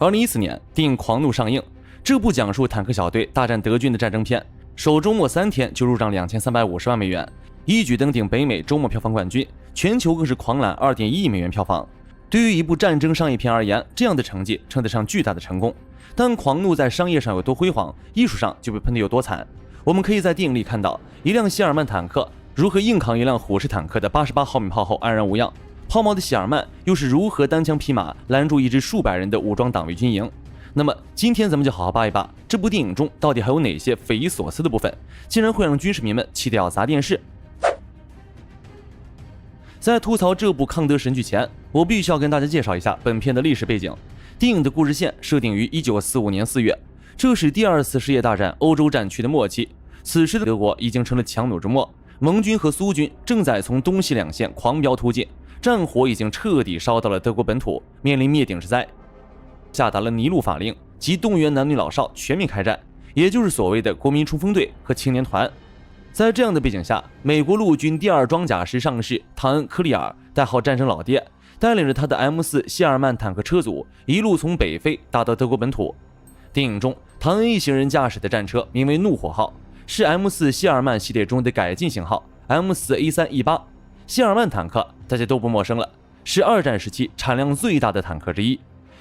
2014年，电影《狂怒》上映。这部讲述坦克小队大战德军的战争片，首周末3天就入账2350万美元，一举登顶北美周末票房冠军，全球更是狂揽2.1亿美元票房。对于一部战争商业片而言，这样的成绩称得上巨大的成功。但《狂怒》在商业上有多辉煌，艺术上就被喷得有多惨。我们可以在电影里看到一辆谢尔曼坦克如何硬扛一辆虎式坦克的88毫米炮后安然无恙，抛锚的谢尔曼又是如何单枪匹马拦住一支数百人的武装党卫军营。那么今天咱们就好好扒一扒这部电影中到底还有哪些匪夷所思的部分，竟然会让军事迷们气得要砸电视。在吐槽这部抗德神剧前，我必须要跟大家介绍一下本片的历史背景。电影的故事线设定于1945年4月，这是第2次世界大战欧洲战区的末期。此时的德国已经成了强弩之末，盟军和苏军正在从东西两线狂飙突进，战火已经彻底烧到了德国本土，面临灭顶之灾。下达了尼禄法令，即动员男女老少全面开战，也就是所谓的国民冲锋队和青年团。在这样的背景下，美国陆军第2装甲师上士唐恩·科利尔，代号战争老爹，带领着他的 M4 谢尔曼坦克车组一路从北非打到德国本土。电影中，唐恩一行人驾驶的战车名为怒火号，是 M4 谢尔曼系列中的改进型号 M4A3E8。谢尔曼坦克大家都不陌生了，是2战时期产量最大的坦克之一。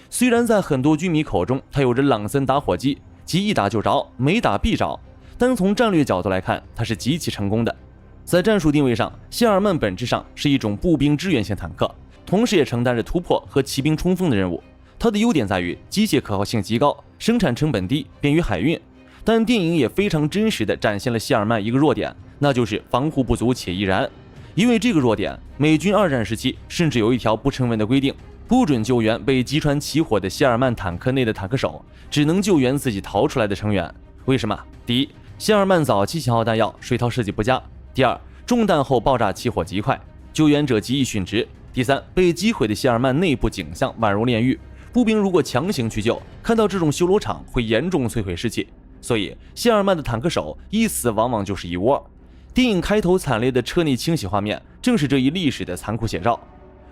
虽然在很多军迷口中它有着朗森打火机，即一打就着，没打必着，但从战略角度来看，它是极其成功的。在战术定位上，谢尔曼本质上是一种步兵支援型坦克，同时也承担着突破和骑兵冲锋的任务。它的优点在于机械可靠性极高，生产成本低，便于海运。但电影也非常真实地展现了谢尔曼一个弱点，那就是防护不足且易燃。因为这个弱点，美军2战时期甚至有一条不成文的规定，不准救援被击穿起火的谢尔曼坦克内的坦克手，只能救援自己逃出来的成员。为什么？第一，谢尔曼早期型号弹药水套设计不佳；第二，中弹后爆炸起火极快，救援者极易殉职；第三，被击毁的谢尔曼内部景象宛如炼狱，步兵如果强行去救，看到这种修罗场会严重摧毁士气。所以谢尔曼的坦克手一死往往就是一窝。电影开头惨烈的车内清洗画面正是这一历史的残酷写照。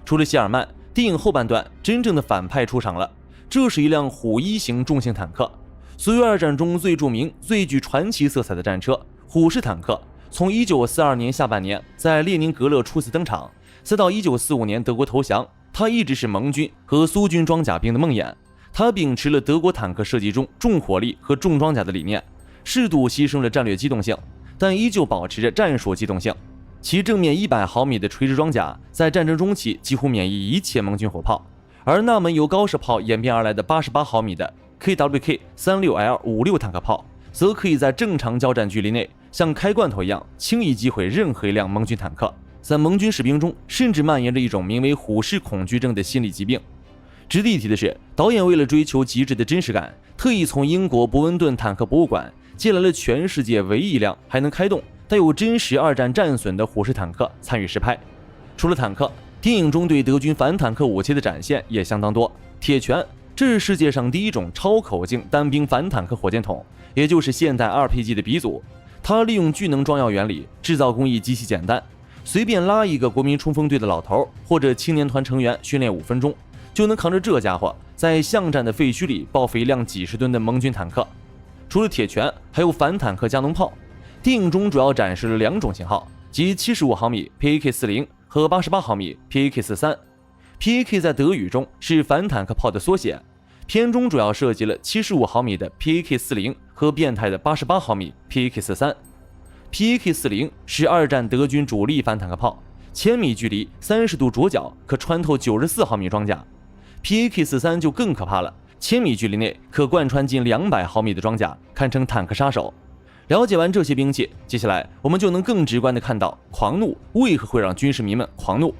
除了谢尔曼，电影后半段真正的反派出场了，这是一辆虎1型重型坦克，所谓2战中最著名最具传奇色彩的战车虎式坦克，从1942年下半年在列宁格勒初次登场，再到1945年德国投降，它一直是盟军和苏军装甲兵的梦魇。它秉持了德国坦克设计中重火力和重装甲的理念，适度牺牲了战略机动性，但依旧保持着战术机动性。其正面100毫米的垂直装甲在战争中期几乎免疫一切盟军火炮，而那门由高射炮演变而来的88毫米的 KWK-36L56 坦克炮，则可以在正常交战距离内像开罐头一样轻易击毁任何一辆盟军坦克。在盟军士兵中甚至蔓延着一种名为虎式恐惧症的心理疾病。值得一提的是，导演为了追求极致的真实感，特意从英国伯温顿坦克博物馆借来了全世界唯一一辆还能开动、带有真实2战战损的虎式坦克参与实拍。除了坦克，电影中对德军反坦克武器的展现也相当多。铁拳，这是世界上第一种超口径单兵反坦克火箭筒，也就是现代 RPG 的鼻祖。它利用聚能装药原理，制造工艺极其简单，随便拉一个国民冲锋队的老头或者青年团成员训练5分钟，就能扛着这家伙在巷战的废墟里报复一辆几十吨的盟军坦克。除了铁拳，还有反坦克加农炮。电影中主要展示了2种型号，即75毫米 PAK-40 和88毫米 PAK-43。PAK 在德语中是反坦克炮的缩写。片中主要涉及了75毫米的 PAK-40和变态的88毫米 PAK-43。PAK-40是2战德军主力反坦克炮，1000米距离30度着角可穿透94毫米装甲。PAK-43就更可怕了，1000米距离内可贯穿近200毫米的装甲，堪称坦克杀手。了解完这些兵器，接下来我们就能更直观地看到狂怒为何会让军事迷们狂怒。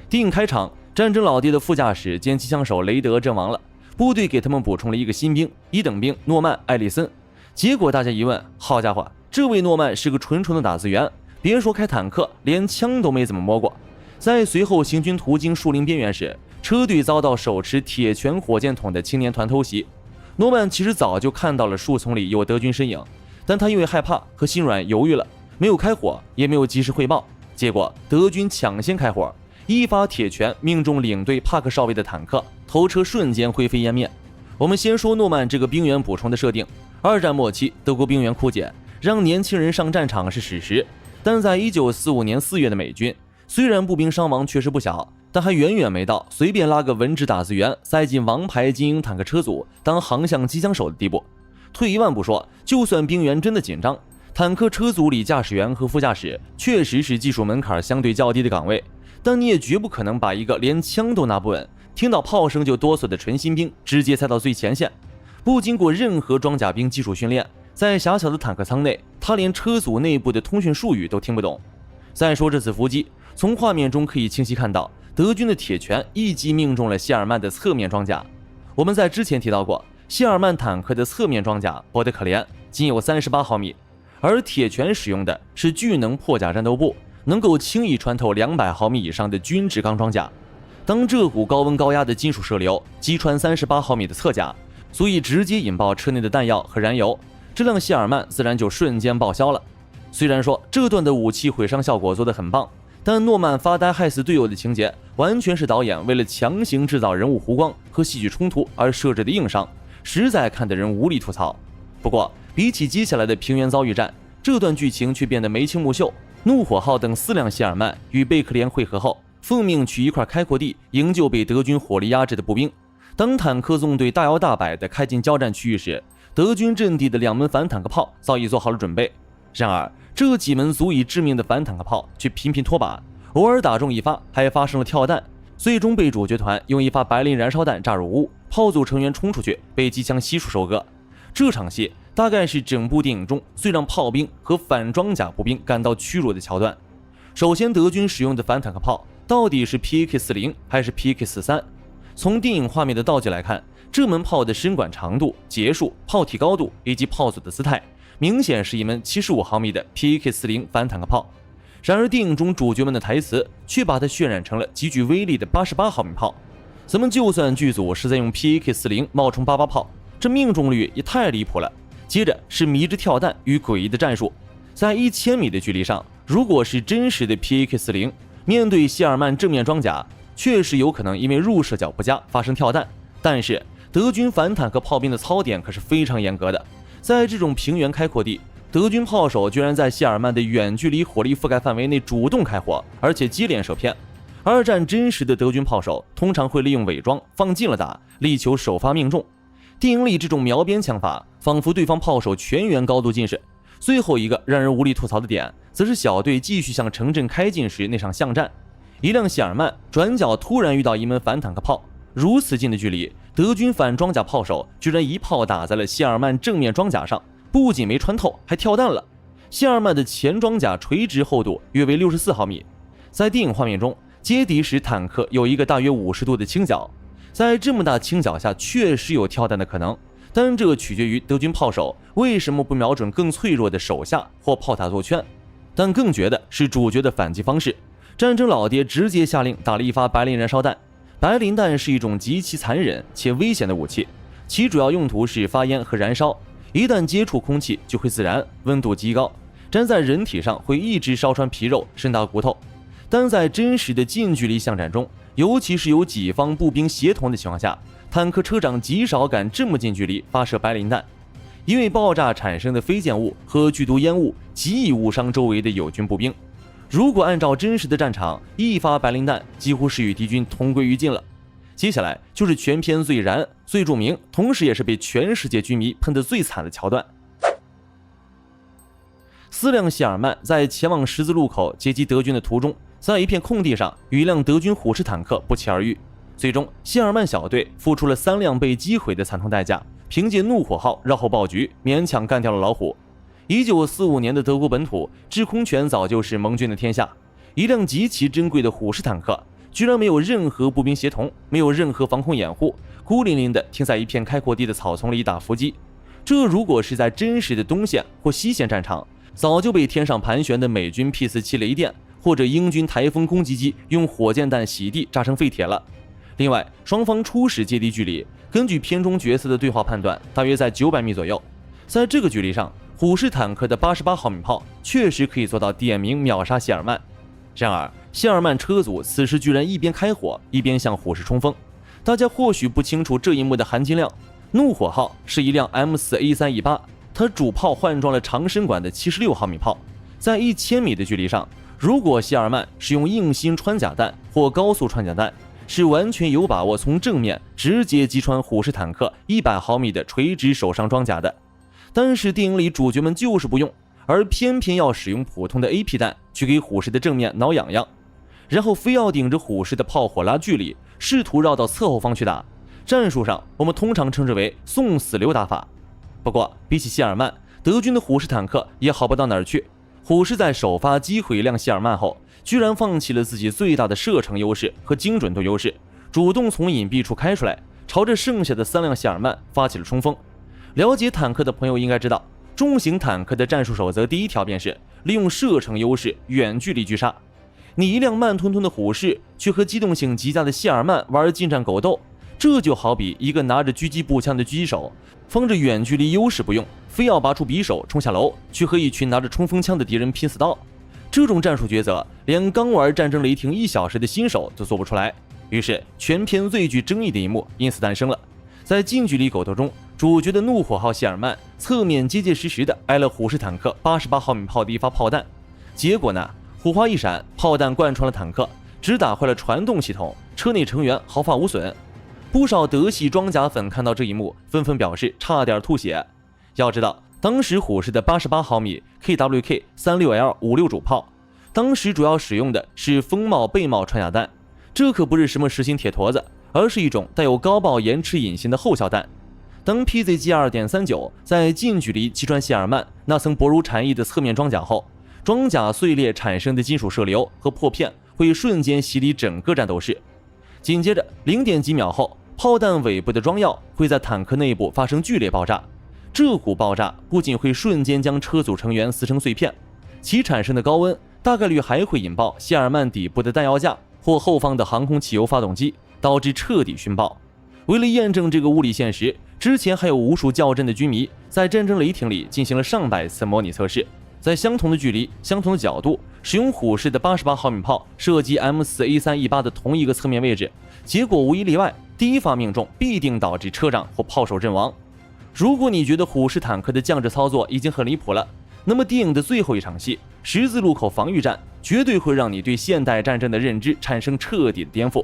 电影开场，战争老爹的副驾驶兼机枪手雷德阵亡了，部队给他们补充了一个新兵1等兵诺曼·艾利森。结果大家一问，好家伙，这位诺曼是个纯纯的打字员，别说开坦克，连枪都没怎么摸过。在随后行军途经树林边缘时，车队遭到手持铁拳火箭筒的青年团偷袭。诺曼其实早就看到了树丛里有德军身影，但他因为害怕和心软犹豫了，没有开火，也没有及时汇报。结果德军抢先开火，一发铁拳命中领队帕克少尉的坦克，头车瞬间灰飞烟灭。我们先说诺曼这个兵员补充的设定。二战末期，德国兵员枯竭，让年轻人上战场是史实。但在1945年4月的美军，虽然步兵伤亡确实不小，但还远远没到随便拉个文职打字员塞进王牌精英坦克车组当航向机枪手的地步。退一万步说，就算兵员真的紧张，坦克车组里驾驶员和副驾驶确实是技术门槛相对较低的岗位，但你也绝不可能把一个连枪都拿不稳，听到炮声就哆嗦的纯新兵直接塞到最前线，不经过任何装甲兵技术训练，在狭小的坦克舱内，他连车组内部的通讯术语都听不懂。再说这次伏击，从画面中可以清晰看到，德军的铁拳一击命中了谢尔曼的侧面装甲。我们在之前提到过，谢尔曼坦克的侧面装甲薄得可怜，仅有38毫米，而铁拳使用的是巨能破甲战斗部，能够轻易穿透200毫米以上的均质钢装甲。当这股高温高压的金属射流击穿38毫米的侧甲，足以直接引爆车内的弹药和燃油，这辆谢尔曼自然就瞬间报销了。虽然说这段的武器毁伤效果做得很棒，但诺曼发呆害死队友的情节完全是导演为了强行制造人物弧光和戏剧冲突而设置的硬伤，实在看得人无力吐槽。不过比起接下来的平原遭遇战，这段剧情却变得眉清目秀。怒火号等4辆谢尔曼与贝克连会合后，奉命去一块开阔地营救被德军火力压制的步兵。当坦克纵队大摇大摆地开进交战区域时，德军阵地的2门反坦克炮早已做好了准备。然而这几门足以致命的反坦克炮却频频脱靶，偶尔打中一发，还发生了跳弹，最终被主角团用一发白磷燃烧弹炸入屋，炮组成员冲出去被机枪悉数收割。这场戏大概是整部电影中最让炮兵和反装甲步兵感到屈辱的桥段。首先，德军使用的反坦克炮到底是 PAK-40 还是 PAK-43？ 从电影画面的道具来看，这门炮的身管长度、节数、炮体高度以及炮组的姿态，明显是一门75毫米的 PAK-40 反坦克炮。然而电影中主角们的台词却把它渲染成了极具威力的88毫米炮。咱们就算剧组是在用 PAK-40 冒充88炮，这命中率也太离谱了。接着是迷之跳弹与诡异的战术，在1000米的距离上，如果是真实的 PAK-40， 面对谢尔曼正面装甲，确实有可能因为入射角不佳发生跳弹。但是德军反坦克炮兵的操点可是非常严格的，在这种平原开阔地，德军炮手居然在谢尔曼的远距离火力覆盖范围内主动开火，而且接连射偏。二战真实的德军炮手通常会利用伪装放近了打，力求首发命中。电影里这种瞄边枪法，仿佛对方炮手全员高度近视。最后一个让人无力吐槽的点，则是小队继续向城镇开进时那场巷战，一辆谢尔曼转角突然遇到一门反坦克炮，如此近的距离，德军反装甲炮手居然一炮打在了谢尔曼正面装甲上，不仅没穿透，还跳弹了。谢尔曼的前装甲垂直厚度约为64毫米，在电影画面中，接敌时坦克有一个大约50度的倾角，在这么大倾角下确实有跳弹的可能，但这取决于德军炮手为什么不瞄准更脆弱的手下或炮塔做圈。但更绝的是主角的反击方式，战争老爹直接下令打了一发白磷燃烧弹。白磷弹是一种极其残忍且危险的武器，其主要用途是发烟和燃烧，一旦接触空气就会自燃，温度极高，粘在人体上会一直烧穿皮肉，深到骨头。但在真实的近距离巷战中，尤其是有己方步兵协同的情况下，坦克车长极少敢这么近距离发射白磷弹，因为爆炸产生的飞溅物和剧毒烟雾极易误伤周围的友军步兵。如果按照真实的战场，一发白磷弹几乎是与敌军同归于尽了。接下来就是全片最燃、最著名，同时也是被全世界军迷喷得最惨的桥段。4辆谢尔曼在前往十字路口截击德军的途中，在一片空地上与一辆德军虎式坦克不期而遇。最终，谢尔曼小队付出了3辆被击毁的惨痛代价，凭借怒火号绕后爆局，勉强干掉了老虎。1945年的德国本土，制空权早就是盟军的天下。一辆极其珍贵的虎式坦克，居然没有任何步兵协同，没有任何防空掩护，孤零零地停在一片开阔地的草丛里打伏击。这如果是在真实的东线或西线战场，早就被天上盘旋的美军 P-47雷电或者英军台风攻击机用火箭弹洗地炸成废铁了。另外，双方初始接敌距离，根据片中角色的对话判断，大约在900米左右。在这个距离上，虎式坦克的88毫米炮确实可以做到点名秒杀谢尔曼。然而，谢尔曼车组此时居然一边开火一边向虎式冲锋。大家或许不清楚这一幕的含金量，怒火号是一辆 M4A3E8，它主炮换装了长身管的76毫米炮，在1000米的距离上，如果谢尔曼使用硬芯穿甲弹或高速穿甲弹，是完全有把握从正面直接击穿虎式坦克100毫米的垂直手上装甲的。但是电影里主角们就是不用，而偏偏要使用普通的 AP 弹去给虎式的正面挠痒痒，然后非要顶着虎式的炮火拉距离，试图绕到侧后方去打。战术上我们通常称之为送死流打法。不过比起谢尔曼，德军的虎式坦克也好不到哪儿去。虎式在首发击毁一辆谢尔曼后，居然放弃了自己最大的射程优势和精准度优势，主动从隐蔽处开出来，朝着剩下的3辆谢尔曼发起了冲锋。了解坦克的朋友应该知道，重型坦克的战术守则第1条便是利用射程优势远距离狙杀。你一辆慢吞吞的虎式去和机动性极佳的谢尔曼玩近战狗斗，这就好比一个拿着狙击步枪的狙击手，放着远距离优势不用，非要拔出匕首冲下楼去和一群拿着冲锋枪的敌人拼死斗。这种战术抉择，连刚玩战争雷霆1小时的新手都做不出来。于是全片最具争议的一幕因此诞生了。在近距离狗斗中，主角的怒火号谢尔曼侧面结结实实的挨了虎式坦克88毫米炮的一发炮弹，结果呢，火花一闪，炮弹贯穿了坦克，只打坏了传动系统，车内成员毫发无损。不少德系装甲粉看到这一幕，纷纷表示差点吐血。要知道，当时虎式的88毫米 KWK36L56 主炮，当时主要使用的是风帽背帽穿甲弹，这可不是什么实心铁坨子，而是一种带有高爆延迟引信的后效弹。当 PZG2.39 在近距离击穿谢尔曼那层薄如蝉翼的侧面装甲后，装甲碎裂产生的金属射流和破片会瞬间洗礼整个战斗室。紧接着0.几秒后，炮弹尾部的装药会在坦克内部发生剧烈爆炸，这股爆炸不仅会瞬间将车组成员撕成碎片，其产生的高温大概率还会引爆谢尔曼底部的弹药架或后方的航空汽油发动机，导致彻底熏爆。为了验证这个物理现实，之前还有无数较真的军迷在战争雷霆里进行了上百次模拟测试，在相同的距离、相同的角度，使用虎式的88毫米炮射击 M4A3E8 的同一个侧面位置，结果无一例外，第一发命中必定导致车长或炮手阵亡。如果你觉得虎式坦克的降智操作已经很离谱了，那么电影的最后一场戏十字路口防御战绝对会让你对现代战争的认知产生彻底的颠覆。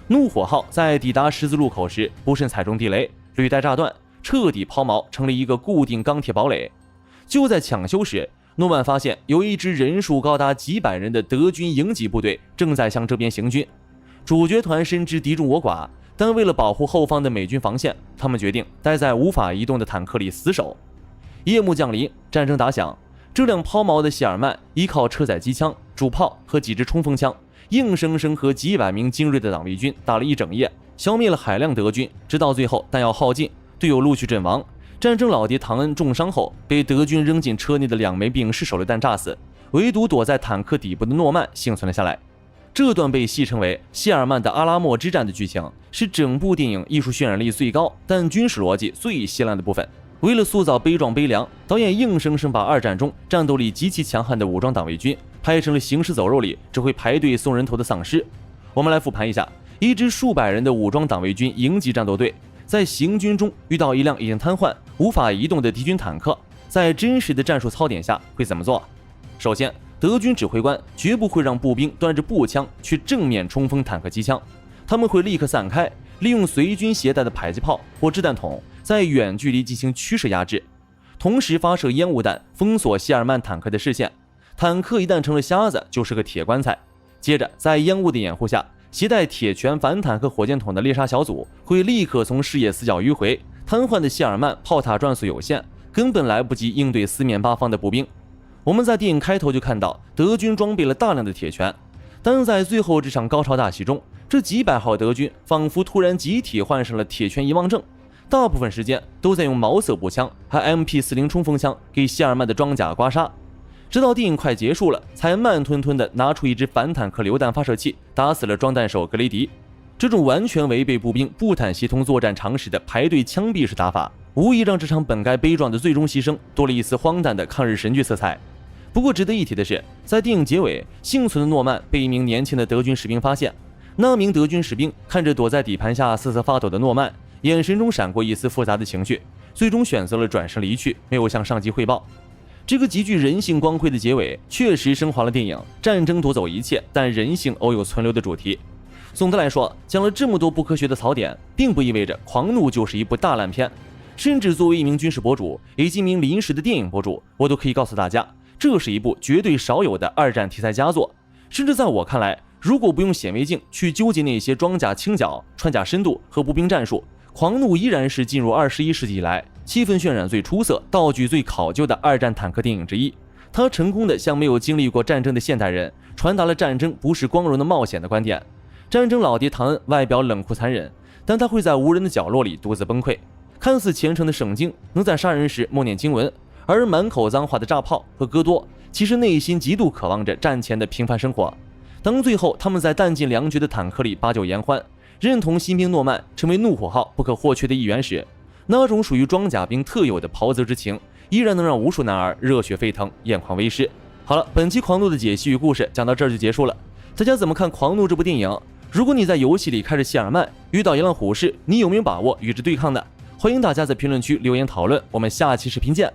怒火号在抵达十字路口时，不慎踩中地雷，履带炸断，彻底抛锚成了一个固定钢铁堡垒。就在抢修时，诺曼发现有一支人数高达几百人的德军营级部队正在向这边行军。主角团深知敌众我寡，但为了保护后方的美军防线，他们决定待在无法移动的坦克里死守。夜幕降临，战争打响，这辆抛锚的谢尔曼依靠车载机枪、主炮和几支冲锋枪，硬生生和几百名精锐的党卫军打了一整夜，消灭了海量德军，直到最后弹药耗尽，队友陆续阵亡。战争老爹唐恩重伤后，被德军扔进车内的2枚丙式手榴弹炸死，唯独躲在坦克底部的诺曼幸存了下来。这段被戏称为谢尔曼的阿拉莫之战的剧情，是整部电影艺术渲染力最高，但军事逻辑最稀烂的部分。为了塑造悲壮悲凉，导演硬生生把二战中战斗力极其强悍的武装党卫军拍成了行尸走肉里只会排队送人头的丧尸。我们来复盘一下，一支数百人的武装党卫军营级战斗队在行军中遇到一辆已经瘫痪无法移动的敌军坦克，在真实的战术操点下会怎么做？首先，德军指挥官绝不会让步兵端着步枪去正面冲锋坦克机枪，他们会立刻散开，利用随军携带的迫击炮或掷弹筒在远距离进行驱射压制，同时发射烟雾弹封锁谢尔曼坦克的视线。坦克一旦成了瞎子，就是个铁棺材。接着在烟雾的掩护下，携带铁拳反坦克火箭筒的猎杀小组会立刻从视野死角迂回，瘫痪的谢尔曼炮塔转速有限，根本来不及应对四面八方的步兵。我们在电影开头就看到德军装备了大量的铁拳，但在最后这场高潮大戏中，这几百号德军仿佛突然集体患上了铁拳遗忘症，大部分时间都在用毛瑟步枪和 MP40 冲锋枪给谢尔曼的装甲刮痧，直到电影快结束了，才慢吞吞地拿出一支反坦克榴弹发射器，打死了装弹手格雷迪。这种完全违背步兵步坦协同作战常识的排队枪毙式打法，无疑让这场本该悲壮的最终牺牲多了一丝荒诞的抗日神剧色彩。不过值得一提的是，在电影结尾，幸存的诺曼被一名年轻的德军士兵发现。那名德军士兵看着躲在底盘下瑟瑟发抖的诺曼，眼神中闪过一丝复杂的情绪，最终选择了转身离去，没有向上级汇报。这个极具人性光辉的结尾，确实升华了电影战争夺走一切，但人性偶有存留的主题。总的来说，讲了这么多不科学的槽点，并不意味着《狂怒》就是一部大烂片。甚至作为一名军事博主以及一名临时的电影博主，我都可以告诉大家，这是一部绝对少有的二战题材佳作。甚至在我看来，如果不用显微镜去纠结那些装甲轻脚、穿甲深度和步兵战术，《狂怒》依然是进入21世纪以来气氛渲染最出色、道具最考究的二战坦克电影之一。它成功地向没有经历过战争的现代人传达了战争不是光荣的冒险的观点。战争老爹唐恩外表冷酷残忍，但他会在无人的角落里独自崩溃。看似虔诚的圣经能在杀人时默念经文，而满口脏话的炸炮和戈多其实内心极度渴望着战前的平凡生活。当最后他们在弹尽粮绝的坦克里把酒言欢，认同新兵诺曼成为怒火号不可或缺的一员时，那种属于装甲兵特有的袍泽之情依然能让无数男儿热血沸腾，眼眶微湿。好了，本期狂怒的解析与故事讲到这儿就结束了。大家怎么看狂怒这部电影？如果你在游戏里开着谢尔曼遇到一辆虎式，你有没有把握与之对抗呢？欢迎大家在评论区留言讨论，我们下期视频见。